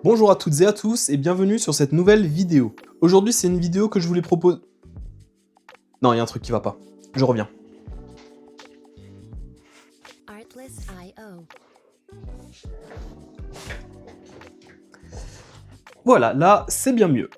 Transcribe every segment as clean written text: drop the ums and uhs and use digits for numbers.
Bonjour à toutes et à tous et bienvenue sur cette nouvelle vidéo. Aujourd'hui c'est une vidéo que je voulais proposer... Non, il y a un truc qui va pas. Je reviens. Voilà, là c'est bien mieux.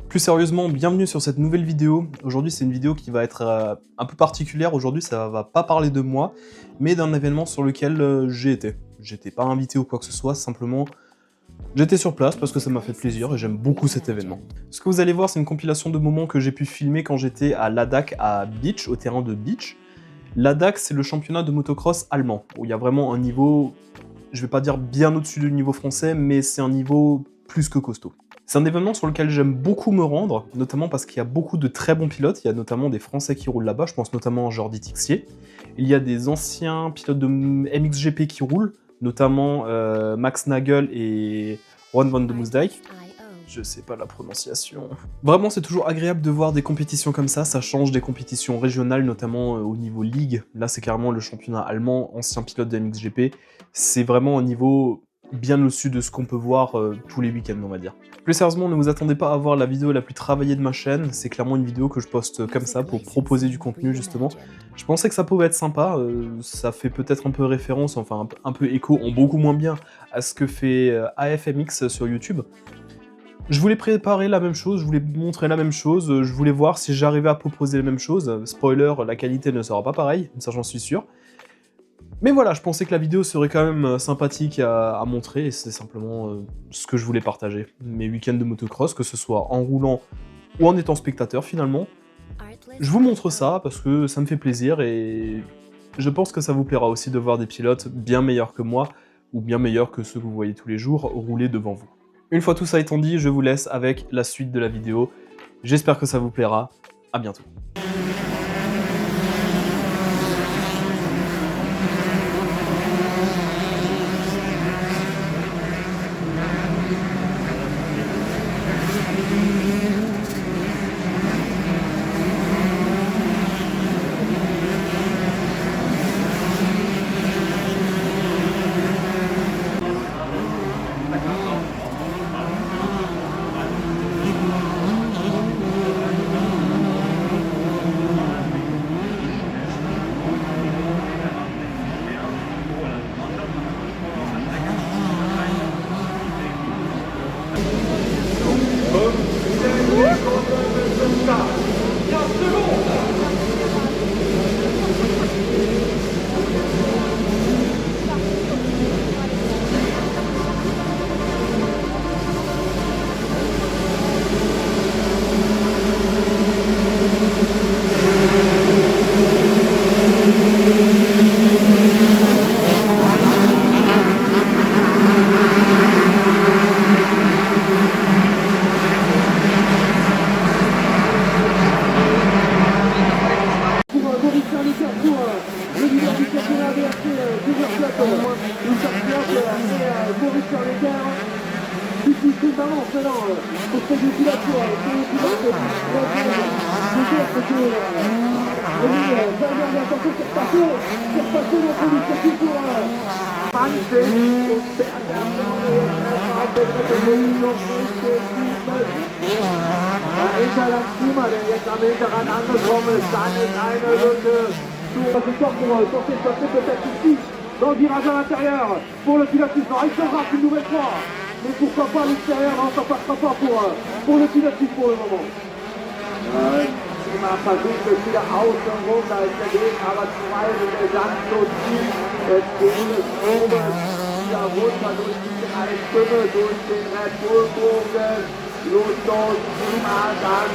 Plus sérieusement, bienvenue sur cette nouvelle vidéo. Aujourd'hui c'est une vidéo qui va être un peu particulière. Aujourd'hui ça va pas parler de moi, mais d'un événement sur lequel j'ai été. J'étais pas invité ou quoi que ce soit, simplement... J'étais sur place parce que ça m'a fait plaisir et j'aime beaucoup cet événement. Ce que vous allez voir, c'est une compilation de moments que j'ai pu filmer quand j'étais à l'ADAC à Beach, au terrain de Beach. L'ADAC, c'est le championnat de motocross allemand, où il y a vraiment un niveau, je vais pas dire bien au-dessus du niveau français, mais c'est un niveau plus que costaud. C'est un événement sur lequel j'aime beaucoup me rendre, notamment parce qu'il y a beaucoup de très bons pilotes, il y a notamment des Français qui roulent là-bas, je pense notamment à Jordi Tixier. Il y a des anciens pilotes de MXGP qui roulent, notamment Max Nagel et Ron van de Moosdijk. Je sais pas la prononciation. Vraiment, c'est toujours agréable de voir des compétitions comme ça change des compétitions régionales, notamment au niveau ligue. Là, c'est carrément le championnat allemand, ancien pilote de MXGP. C'est vraiment un niveau bien au-dessus de ce qu'on peut voir tous les week-ends, on va dire. Plus sérieusement, ne vous attendez pas à voir la vidéo la plus travaillée de ma chaîne, c'est clairement une vidéo que je poste comme ça pour proposer du contenu, justement. Je pensais que ça pouvait être sympa, ça fait peut-être un peu référence, enfin un peu écho, en beaucoup moins bien, à ce que fait AFMX sur YouTube. Je voulais préparer la même chose, je voulais montrer la même chose, je voulais voir si j'arrivais à proposer les mêmes choses. Spoiler, la qualité ne sera pas pareille, ça j'en suis sûr. Mais voilà, je pensais que la vidéo serait quand même sympathique à montrer, et c'est simplement ce que je voulais partager. Mes week-ends de motocross, que ce soit en roulant ou en étant spectateur finalement. Je vous montre ça parce que ça me fait plaisir, et je pense que ça vous plaira aussi de voir des pilotes bien meilleurs que moi, ou bien meilleurs que ceux que vous voyez tous les jours, rouler devant vous. Une fois tout ça étant dit, je vous laisse avec la suite de la vidéo. J'espère que ça vous plaira. À bientôt. Jetzt am Hinterrad angekommen ist, dann ist eine Lücke. Das ist doch pour tenter de passer peut-être ici, dans le virage à l'intérieur, pour le pilote suivant. Il se rate une nouvelle fois, mais pourquoi pas à l'extérieur, non, ça passera pas pour le pilote pour le moment. Immer versucht es wieder außenrum, da ist der Weg, aber zwei mit der Sand so tief. Jetzt geht es oben wieder runter durch die drei Stimme, durch den Red Bull-Bogen. Los, mal dann.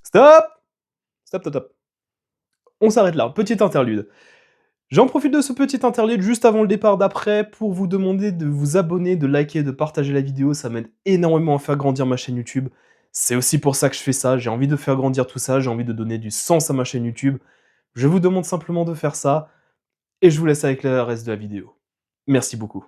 Stop! Stop, stop, stop. On s'arrête là, petite interlude. J'en profite de ce petit interlude juste avant le départ d'après pour vous demander de vous abonner, de liker, de partager la vidéo, ça m'aide énormément à faire grandir ma chaîne YouTube. C'est aussi pour ça que je fais ça, j'ai envie de faire grandir tout ça, j'ai envie de donner du sens à ma chaîne YouTube. Je vous demande simplement de faire ça, et je vous laisse avec le reste de la vidéo. Merci beaucoup.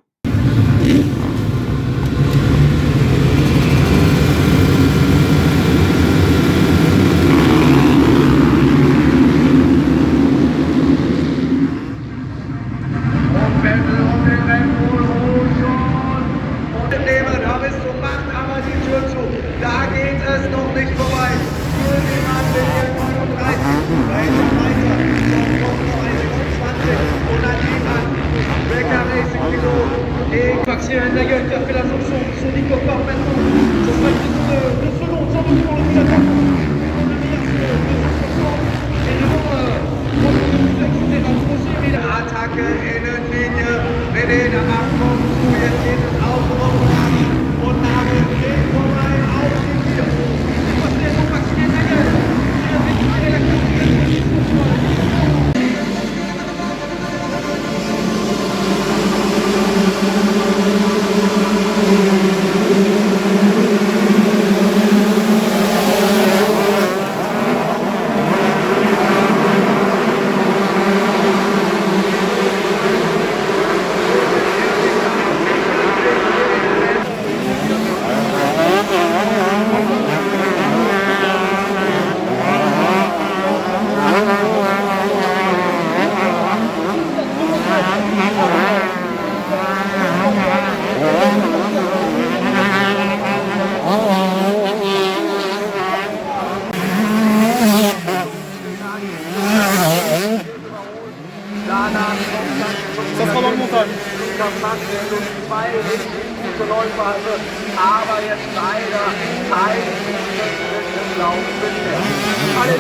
Da geht es noch nicht vorbei. Für den Anwender 39. Weiter, weiter. Dann kommt noch eine 20. Und dann die an. Becker Racing Pilot. Et Maxime Ndaguel qui a fait la sanction. Son Nico part maintenant. Ce sera une question de secondes sans doute pour le pilote. Et devant Attacke Innenlinie. René, der Markt kommt zu. Jetzt geht es auf und Nagel geht vorbei. Ça sera dans le montage. Aber jetzt leider kein Lauf bisher. Alle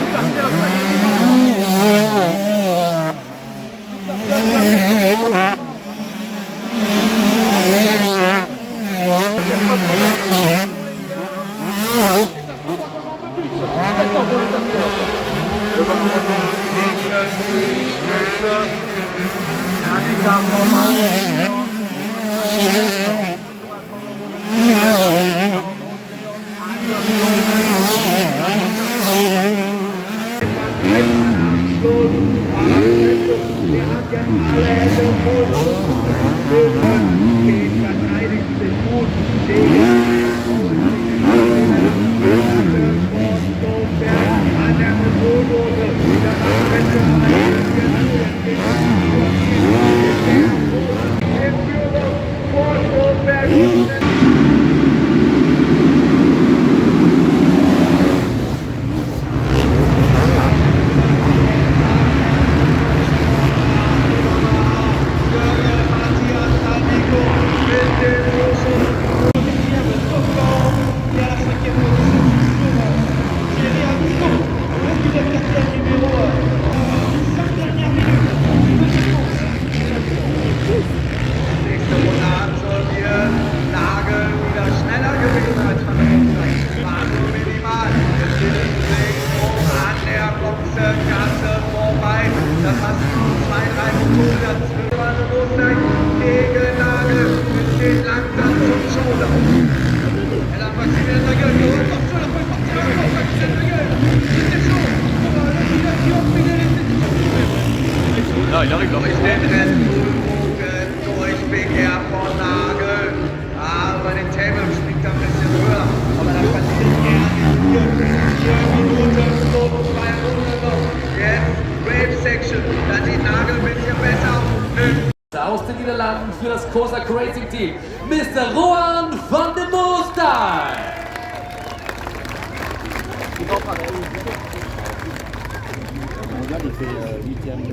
Ah, il arrive là. Durchbekehr von Nagel. Aber den Table springt er ein bisschen höher. Aber da kann sich hier 4 Minuten so 2 Runden noch. Jetzt Wave Section. Da sieht Nagel ein bisschen besser. Aus den Niederlanden für das Cossack Racing Team, Mr. Rohan van den Moostal.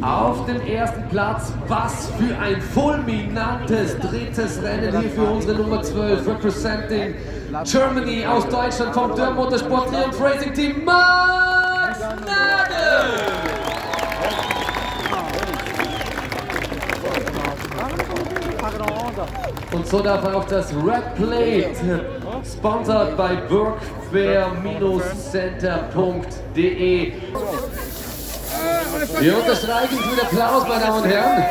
Auf dem ersten Platz, was für ein fulminantes drittes Rennen hier für unsere Nummer 12, representing Germany aus Deutschland vom Dörr Motorsport Triumph Racing Team, Max Nagel! Und so darf auch das Red Plate, sponsored by workfair-center.de. Wir unterstreichen es mit Applaus, meine Damen und Herren.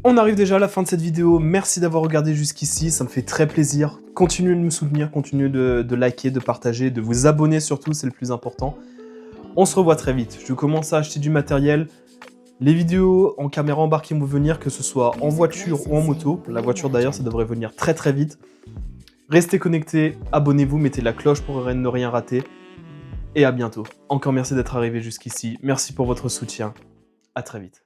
On arrive déjà à la fin de cette vidéo, merci d'avoir regardé jusqu'ici, ça me fait très plaisir. Continuez de me soutenir, continuez de liker, de partager, de vous abonner surtout, c'est le plus important. On se revoit très vite, je commence à acheter du matériel. Les vidéos en caméra embarquée vont venir, que ce soit en voiture ou en moto. La voiture d'ailleurs, ça devrait venir très très vite. Restez connectés, abonnez-vous, mettez la cloche pour ne rien rater. Et à bientôt. Encore merci d'être arrivé jusqu'ici, merci pour votre soutien. À très vite.